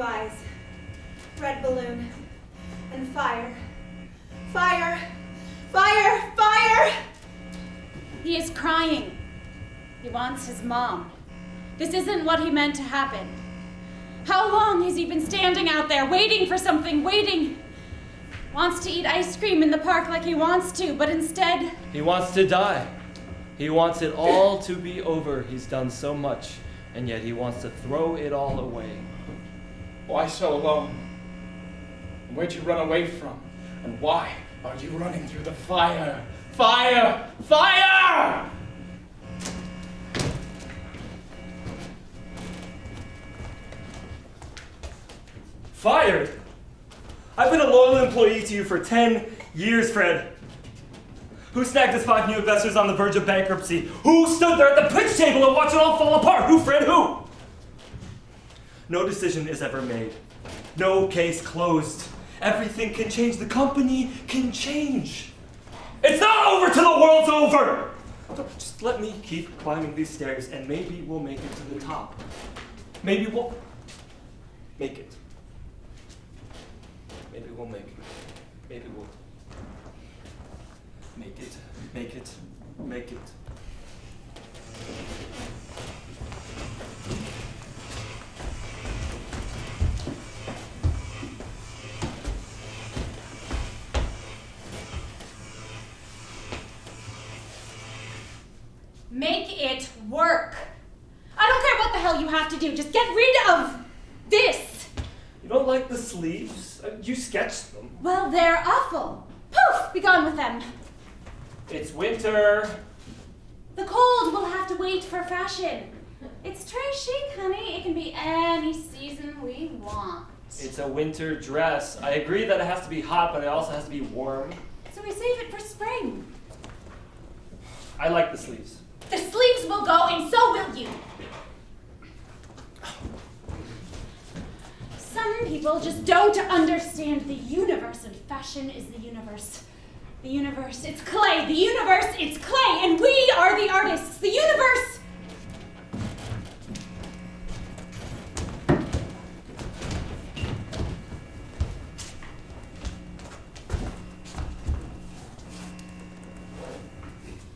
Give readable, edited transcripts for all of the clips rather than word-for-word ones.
eyes, red balloon, and fire. Fire! Fire! Fire! He is crying. He wants his mom. This isn't what he meant to happen. How long has he been standing out there, waiting for something, waiting? Wants to eat ice cream in the park like he wants to, but instead... He wants to die. He wants it all to be over. He's done so much, and yet he wants to throw it all away. Why so alone? And where'd you run away from? And why are you running through the fire? Fire! Fire! Fired? I've been a loyal employee to you for 10 years, Fred. Who snagged his 5 new investors on the verge of bankruptcy? Who stood there at the pitch table and watched it all fall apart? Who, Fred? Who? No decision is ever made. No case closed. Everything can change. The company can change. It's not over till the world's over! Just let me keep climbing these stairs and maybe we'll make it to the top. Maybe we'll make it. Maybe we'll make it. Maybe we'll make it. Make it. Make it. Make it work. I don't care what the hell you have to do. Just get rid of this. You don't like the sleeves? You sketched them. Well, they're awful. Poof! Be gone with them. It's winter. The cold will have to wait for fashion. It's très chic, honey. It can be any season we want. It's a winter dress. I agree that it has to be hot, but it also has to be warm. So we save it for spring. I like the sleeves. The sleeves will go, and so will you. Some people just don't understand the universe, and fashion is the universe. The universe, it's clay. The universe, it's clay, and we are the artists. The universe.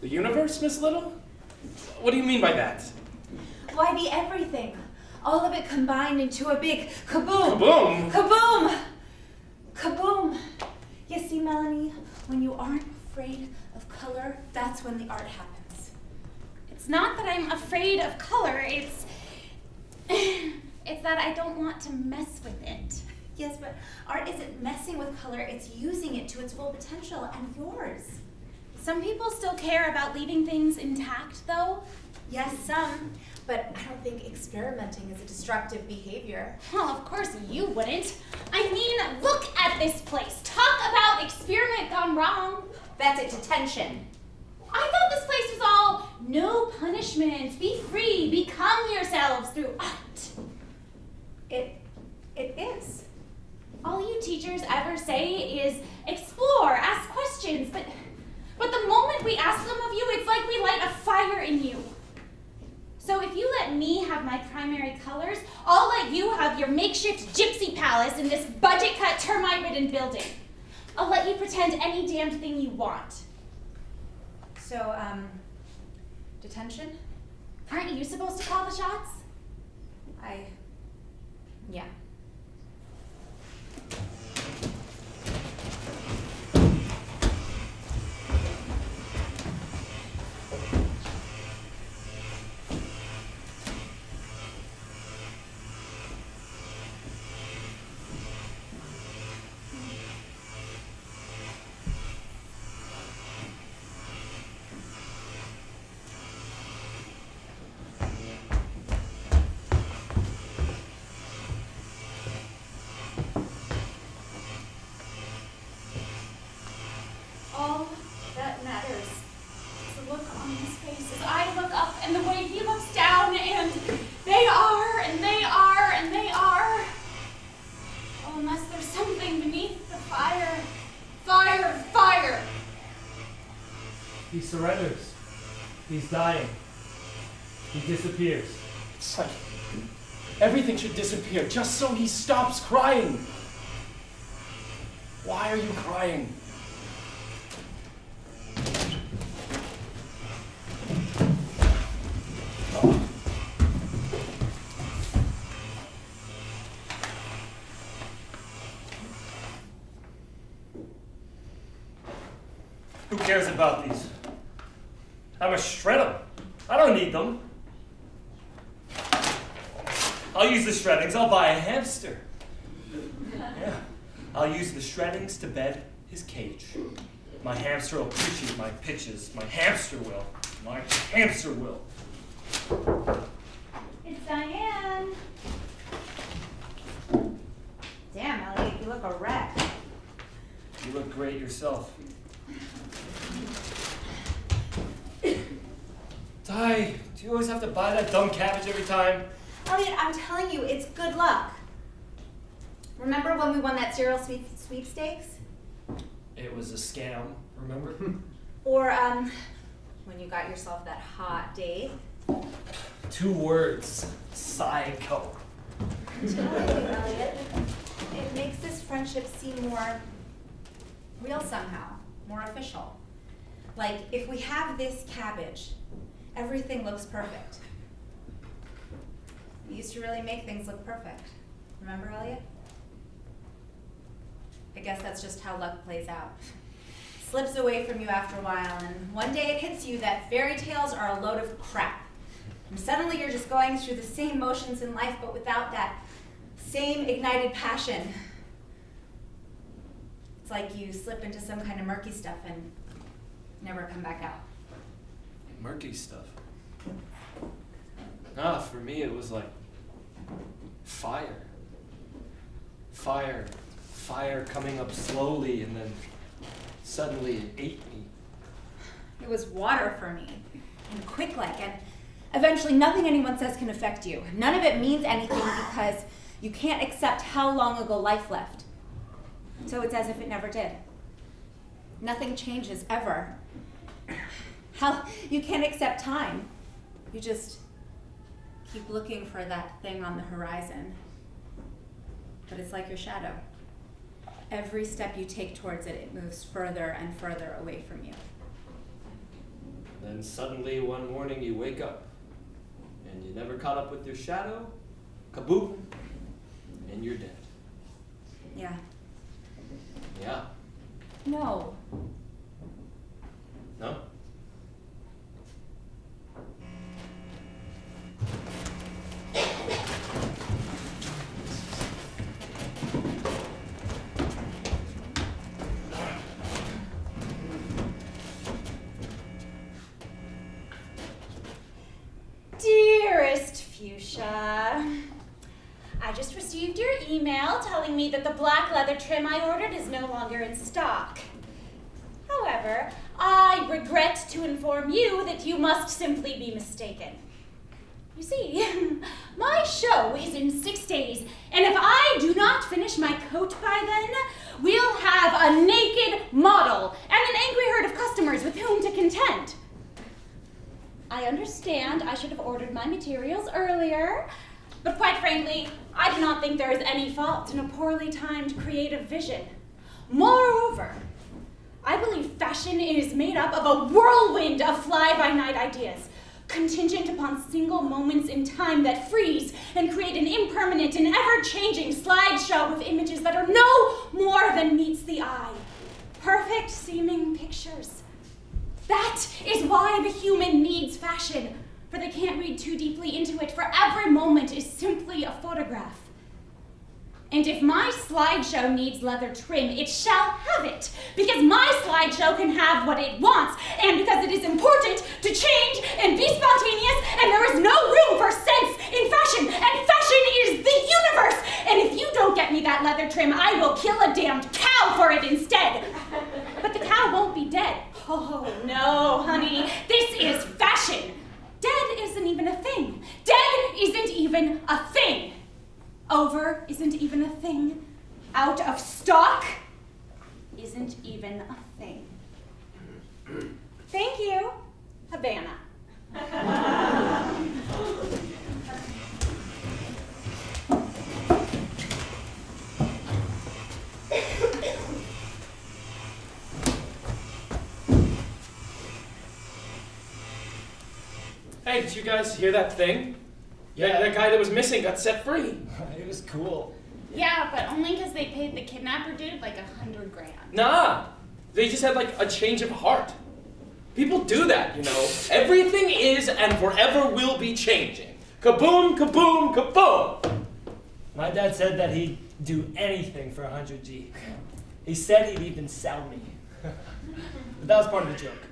The universe, Miss Little? What do you mean by that? Why, the everything. All of it combined into a big kaboom. Kaboom? Kaboom! Kaboom! You see, Melanie, when you aren't afraid of color, that's when the art happens. It's not that I'm afraid of color, it's that I don't want to mess with it. Yes, but art isn't messing with color, it's using it to its full potential, and yours. Some people still care about leaving things intact, though. Yes, some, but I don't think experimenting is a destructive behavior. Well, of course you wouldn't. I mean, look at this place. Talk about experiment gone wrong. That's a detention. I thought this place was all no punishments, be free, become yourselves through art. It is. All you teachers ever say is explore, ask questions, but the moment we ask them of you, it's like we light a fire in you. So if you let me have my primary colors, I'll let you have your makeshift gypsy palace in this budget-cut, termite-ridden building. I'll let you pretend any damned thing you want. So, detention? Aren't you supposed to call the shots? Yeah. All that matters is the look on his face as I look up and the way he looks down, and they are, and they are, and they are. Oh, unless there's something beneath the fire. Fire, fire! He surrenders. He's dying. He disappears. It's like Everything should disappear just so he stops crying. Why are you crying? Who cares about these? I'm gonna shred them. I don't need them. I'll use the shreddings. I'll buy a hamster. Yeah. I'll use the shreddings to bed his cage. My hamster will appreciate my pitches. My hamster will. My hamster will. It's Diane. Damn, Elliot, you look a wreck. You look great yourself. Di, do you always have to buy that dumb cabbage every time? Elliot, I'm telling you, it's good luck. Remember when we won that cereal sweepstakes? It was a scam, remember? Or, when you got yourself that hot date? 2 words. Psycho. I'm telling you, Elliot, it makes this friendship seem more real somehow, more official. Like, if we have this cabbage, everything looks perfect. We used to really make things look perfect. Remember, Elliot? I guess that's just how luck plays out. Slips away from you after a while, and one day it hits you that fairy tales are a load of crap. And suddenly you're just going through the same motions in life, but without that same ignited passion. It's like you slip into some kind of murky stuff and never come back out. Murky stuff. Ah, for me it was like fire. Fire coming up slowly and then suddenly it ate me. It was water for me, and quick like, and eventually nothing anyone says can affect you. None of it means anything because you can't accept how long ago life left. So it's as if it never did. Nothing changes ever. How you can't accept time. You just keep looking for that thing on the horizon. But it's like your shadow. Every step you take towards it, it moves further and further away from you. Then suddenly one morning you wake up and you never caught up with your shadow, kaboom, and you're dead. Yeah. Yeah. No. No? Dearest Fuchsia, I just received your email telling me that the black leather trim I ordered is no longer in stock. However, I regret to inform you that you must simply be mistaken. You see, my show is in 6 days, and if I do not finish my coat by then, we'll have a naked model and an angry herd of customers with whom to contend. I understand I should have ordered my materials earlier, but quite frankly, I do not think there is any fault in a poorly timed creative vision. Moreover, I believe fashion is made up of a whirlwind of fly-by-night ideas, contingent upon single moments in time that freeze and create an impermanent and ever-changing slideshow of images that are no more than meets the eye. Perfect-seeming pictures. That is why the human needs fashion, for they can't read too deeply into it, for every moment is simply a photograph. And if my slideshow needs leather trim, it shall have it, because my slideshow can have what it wants, and because it is important to change and be spontaneous, and there is no room for sense in fashion, and fashion is the universe! And if you don't get me that leather trim, I will kill a damned cow for it instead! But the cow won't be dead. Oh, no, honey, this is fashion! Dead isn't even a thing. Dead isn't even a thing. Over isn't even a thing. Out of stock isn't even a thing. Thank you, Havana. Hey, did you guys hear that thing? Yeah, that guy that was missing got set free. It was cool. Yeah, but only because they paid the kidnapper dude like $100,000. Nah, they just had like a change of heart. People do that, you know. Everything is and forever will be changing. Kaboom, kaboom, kaboom. My dad said that he'd do anything for 100G. He said he'd even sell me. But that was part of the joke.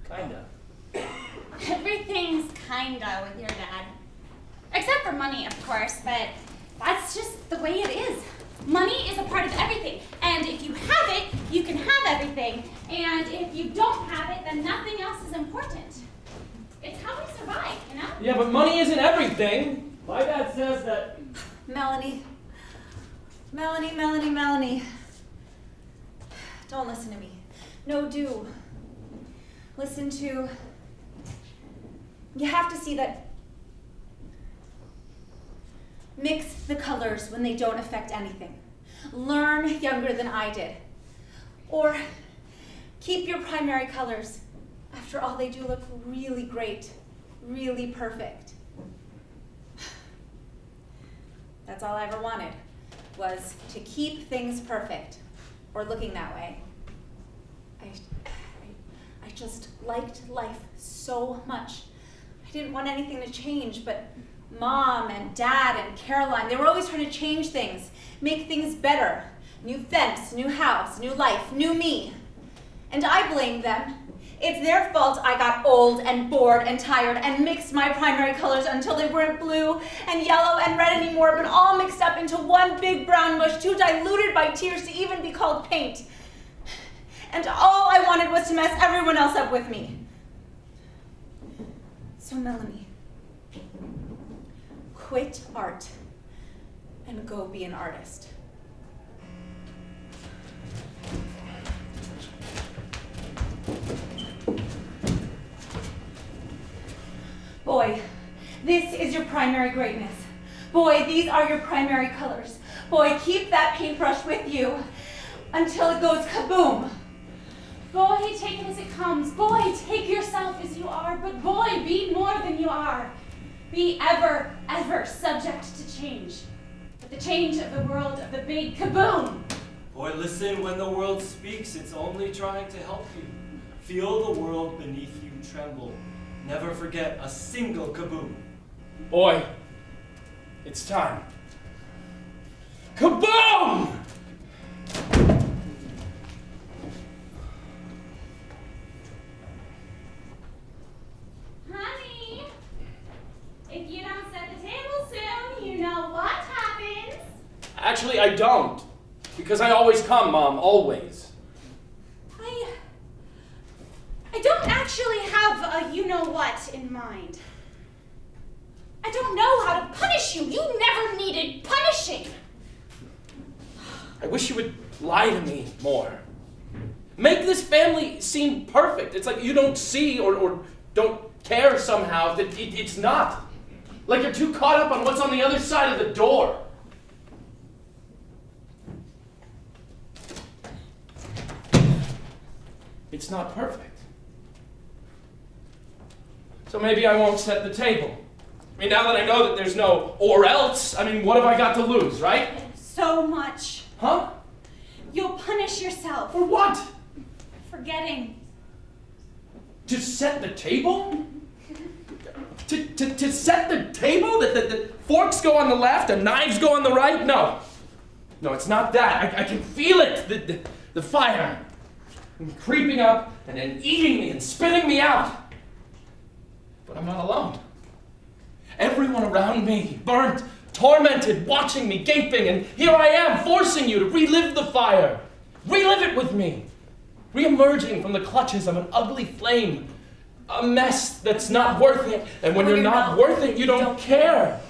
Kinda. Everything's kinda with your dad. Except for money, of course, but that's just the way it is. Money is a part of everything, and if you have it, you can have everything, and if you don't have it, then nothing else is important. It's how we survive, you know? Yeah, but money isn't everything. My dad says that. Melanie. Don't listen to me. No, do. Listen to... You have to see that... Mix the colors when they don't affect anything. Learn younger than I did. Or keep your primary colors. After all, they do look really great, really perfect. That's all I ever wanted, was to keep things perfect, or looking that way. I just liked life so much. I didn't want anything to change, but Mom and Dad and Caroline, they were always trying to change things, make things better. New fence, new house, new life, new me. And I blamed them. It's their fault I got old and bored and tired and mixed my primary colors until they weren't blue and yellow and red anymore, but all mixed up into one big brown mush, too diluted by tears to even be called paint. And all I wanted was to mess everyone else up with me. So Melanie, quit art and go be an artist. Boy, this is your primary greatness. Boy, these are your primary colors. Boy, keep that paintbrush with you until it goes kaboom. Boy, take it as it comes. Boy, take yourself as you are, but boy, be more than you are. Be ever, ever subject to change. But the change of the world of the big kaboom. Boy, listen when the world speaks, it's only trying to help you. Feel the world beneath you tremble. Never forget a single kaboom. Boy, it's time. Kaboom! Honey, if you don't set the table soon, you know what happens. Actually, I don't. Because I always come, Mom, always. I don't actually have a you-know-what in mind. I don't know how to punish you. You never needed punishing. I wish you would lie to me more. Make this family seem perfect. It's like you don't see or don't care somehow that it's not. Like you're too caught up on what's on the other side of the door. It's not perfect. So maybe I won't set the table. I mean, now that I know that there's no or else, I mean, what have I got to lose, right? So much. Huh? You'll punish yourself. For what? Forgetting. To set the table? To set the table? That the forks go on the left and knives go on the right? No. No, it's not that. I can feel it. The fire. Creeping up and then eating me and spitting me out. But I'm not alone. Everyone around me, burnt, tormented, watching me, gaping, and here I am, forcing you to relive the fire. Relive it with me. Re-emerging from the clutches of an ugly flame. A mess that's not worth it. And when you're not worth it, you don't care.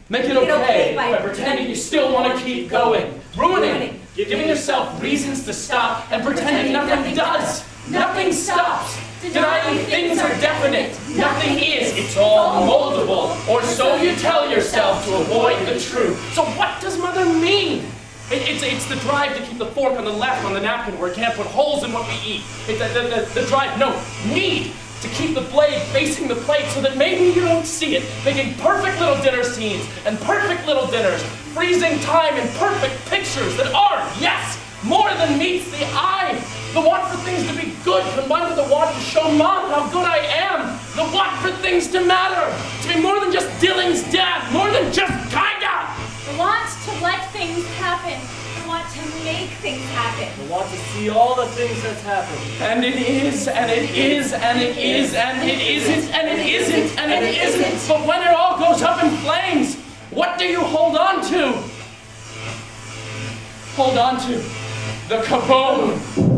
Make it okay by pretending you still want to keep going. Ruining, giving yourself reasons to stop, and pretending nothing does. Nothing stops. Denying things are definite. Nothing is. It's all moldable. Or so you tell yourself to avoid the truth. So what does Mother mean? It's the drive to keep the fork on the left on the napkin where it can't put holes in what we eat. It's the drive, no, need to keep the blade facing the plate so that maybe you don't see it, making perfect little dinner scenes and perfect little dinners, freezing time in perfect pictures that are, yes, more than meets the eye. The want for things to be good combined with the want to show Mom how good I am. The want for things to matter, to be more than just Dilling's dad, more than just kinda. The want to let things happen. The want to make things happen. I want to see all the things that's happened. And it is, and it is, and it is, and it isn't, and it isn't, and it isn't. But when it all goes up in flames, what do you hold on to? Hold on to the Kaboom.